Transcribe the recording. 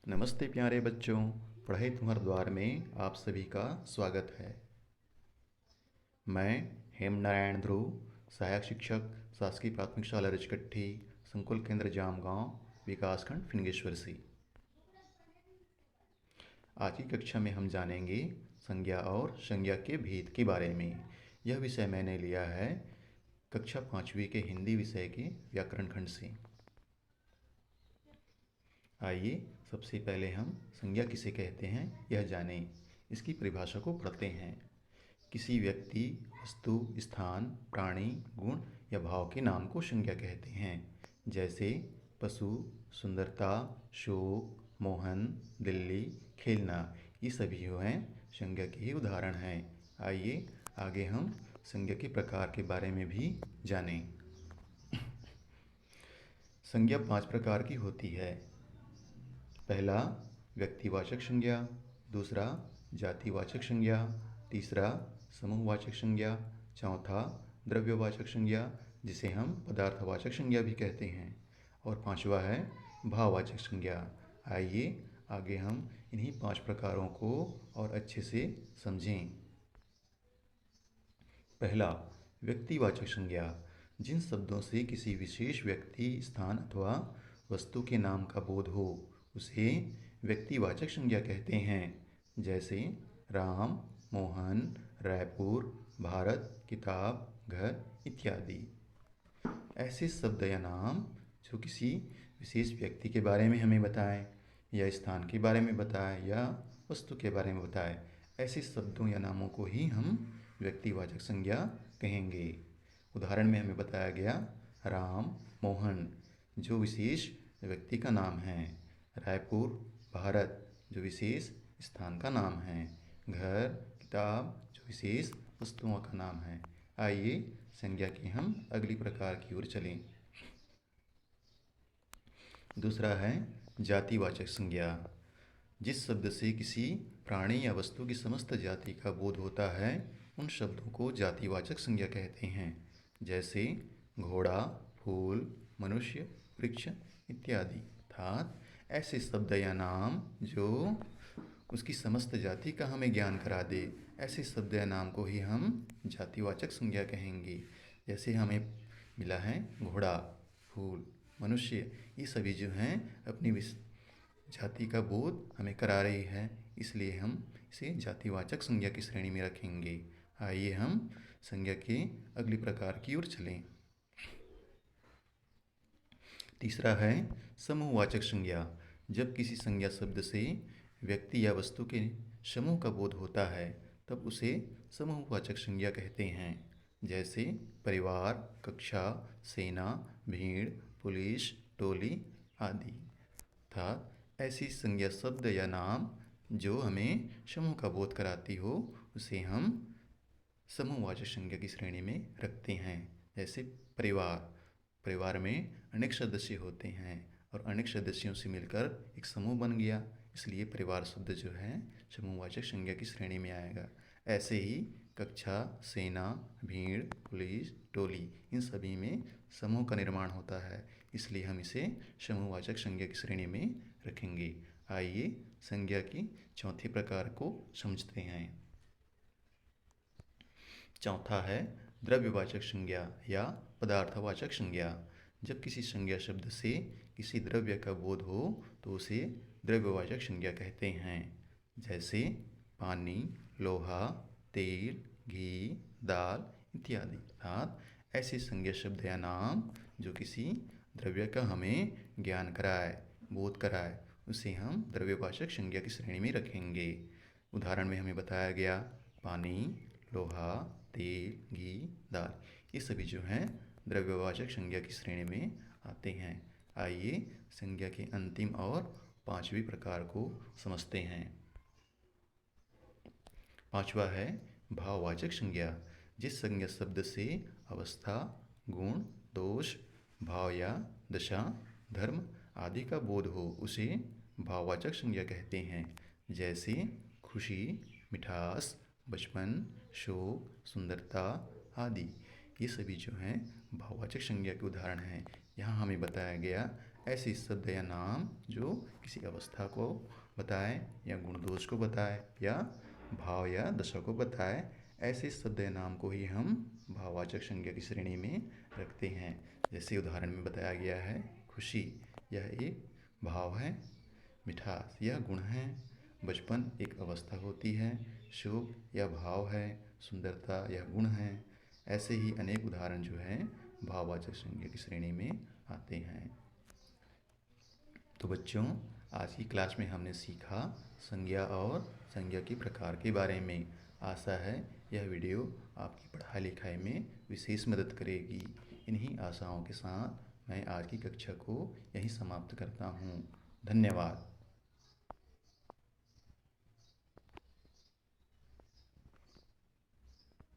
नमस्ते प्यारे बच्चों। पढ़ाई तुम्हारे द्वार में आप सभी का स्वागत है। मैं हेमनारायण ध्रुव, सहायक शिक्षक, शासकीय प्राथमिक शाला रजकट्ठी, संकुल केंद्र जामगांव, विकासखंड फिंगेश्वर सी। आज की कक्षा में हम जानेंगे संज्ञा और संज्ञा के भेद के बारे में। यह विषय मैंने लिया है कक्षा 5वीं के हिंदी विषय के व्याकरण खंड से। आइए सबसे पहले हम संज्ञा किसे कहते हैं यह जानें। इसकी परिभाषा को पढ़ते हैं। किसी व्यक्ति, वस्तु, स्थान, प्राणी, गुण या भाव के नाम को संज्ञा कहते हैं। जैसे पशु, सुंदरता, शोक, मोहन, दिल्ली, खेलना, ये सभी जो हैं संज्ञा के ही उदाहरण हैं। आइए आगे हम संज्ञा के प्रकार के बारे में भी जानें। संज्ञा 5 प्रकार की होती है। पहला व्यक्तिवाचक संज्ञा, दूसरा जातिवाचक संज्ञा, तीसरा समूहवाचक संज्ञा, चौथा द्रव्यवाचक संज्ञा जिसे हम पदार्थवाचक संज्ञा भी कहते हैं, और पांचवा है भाववाचक संज्ञा। आइए आगे हम इन्हीं 5 प्रकारों को और अच्छे से समझें। पहला व्यक्तिवाचक संज्ञा, जिन शब्दों से किसी विशेष व्यक्ति, स्थान अथवा वस्तु के नाम का बोध हो उसे व्यक्तिवाचक संज्ञा कहते हैं। जैसे राम, मोहन, रायपुर, भारत, किताब, घर इत्यादि। ऐसे शब्द या नाम जो किसी विशेष व्यक्ति के बारे में हमें बताएं, या स्थान के बारे में बताएं, या वस्तु के बारे में बताएं, ऐसे शब्दों या नामों को ही हम व्यक्तिवाचक संज्ञा कहेंगे। उदाहरण में हमें बताया गया राम, मोहन जो विशेष व्यक्ति का नाम है, रायपुर, भारत जो विशेष स्थान का नाम है, घर, किताब जो विशेष वस्तुओं का नाम है। आइए संज्ञा की हम अगली प्रकार की ओर चलें। दूसरा है जातिवाचक संज्ञा, जिस शब्द से किसी प्राणी या वस्तु की समस्त जाति का बोध होता है उन शब्दों को जातिवाचक संज्ञा कहते हैं। जैसे घोड़ा, फूल, मनुष्य, वृक्ष इत्यादि। अर्थात ऐसे शब्द या नाम जो उसकी समस्त जाति का हमें ज्ञान करा दे, ऐसे शब्द या नाम को ही हम जातिवाचक संज्ञा कहेंगे। जैसे हमें मिला है घोड़ा, फूल, मनुष्य, ये सभी जो हैं अपनी जाति का बोध हमें करा रही है, इसलिए हम इसे जातिवाचक संज्ञा की श्रेणी में रखेंगे। आइए हम संज्ञा के अगली प्रकार की ओर चलें। तीसरा है समूहवाचक संज्ञा, जब किसी संज्ञा शब्द से व्यक्ति या वस्तु के समूह का बोध होता है तब उसे समूहवाचक संज्ञा कहते हैं। जैसे परिवार, कक्षा, सेना, भीड़, पुलिस, टोली आदि। अर्थात ऐसी संज्ञा शब्द या नाम जो हमें समूह का बोध कराती हो उसे हम समूहवाचक संज्ञा की श्रेणी में रखते हैं। जैसे परिवार में अनेक सदस्य होते हैं और अनेक सदस्यों से मिलकर एक समूह बन गया, इसलिए परिवार शब्द जो है समूहवाचक संज्ञा की श्रेणी में आएगा। ऐसे ही कक्षा, सेना, भीड़, पुलिस, टोली इन सभी में समूह का निर्माण होता है, इसलिए हम इसे समूहवाचक संज्ञा की श्रेणी में रखेंगे। आइए संज्ञा की चौथे प्रकार को समझते हैं। चौथा है द्रव्यवाचक संज्ञा या पदार्थवाचक संज्ञा, जब किसी संज्ञा शब्द से किसी द्रव्य का बोध हो तो उसे द्रव्यवाचक संज्ञा कहते हैं। जैसे पानी, लोहा, तेल, घी, दाल इत्यादि। अर्थात ऐसे संज्ञा शब्द या नाम जो किसी द्रव्य का हमें ज्ञान कराए, बोध कराए, उसे हम द्रव्यवाचक संज्ञा की श्रेणी में रखेंगे। उदाहरण में हमें बताया गया पानी, लोहा, तेल, घी, दाल, ये सभी जो हैं द्रव्यवाचक संज्ञा की श्रेणी में आते हैं। आइए संज्ञा के अंतिम और 5वें प्रकार को समझते हैं। पांचवा है भाववाचक संज्ञा, जिस संज्ञा शब्द से अवस्था, गुण, दोष, भाव या दशा, धर्म आदि का बोध हो उसे भाववाचक संज्ञा कहते हैं। जैसे खुशी, मिठास, बचपन, शोक, सुंदरता आदि, ये सभी जो हैं भाववाचक संज्ञा के उदाहरण हैं। यहाँ हमें बताया गया ऐसे शब्द या नाम जो किसी अवस्था को बताए या गुण दोष को बताए या भाव या दशा को बताए, ऐसे शब्द या नाम को ही हम भाववाचक संज्ञा की श्रेणी में रखते हैं। जैसे उदाहरण में बताया गया है, खुशी यह एक भाव है, मिठास यह गुण है, बचपन एक अवस्था होती है, शोक यह भाव है, सुंदरता यह गुण है। ऐसे ही अनेक उदाहरण जो हैं भाववाचक संज्ञा की श्रेणी में आते हैं। तो बच्चों, आज की क्लास में हमने सीखा संज्ञा और संज्ञा के प्रकार के बारे में। आशा है यह वीडियो आपकी पढ़ाई लिखाई में विशेष मदद करेगी। इन्हीं आशाओं के साथ मैं आज की कक्षा को यहीं समाप्त करता हूँ। धन्यवाद।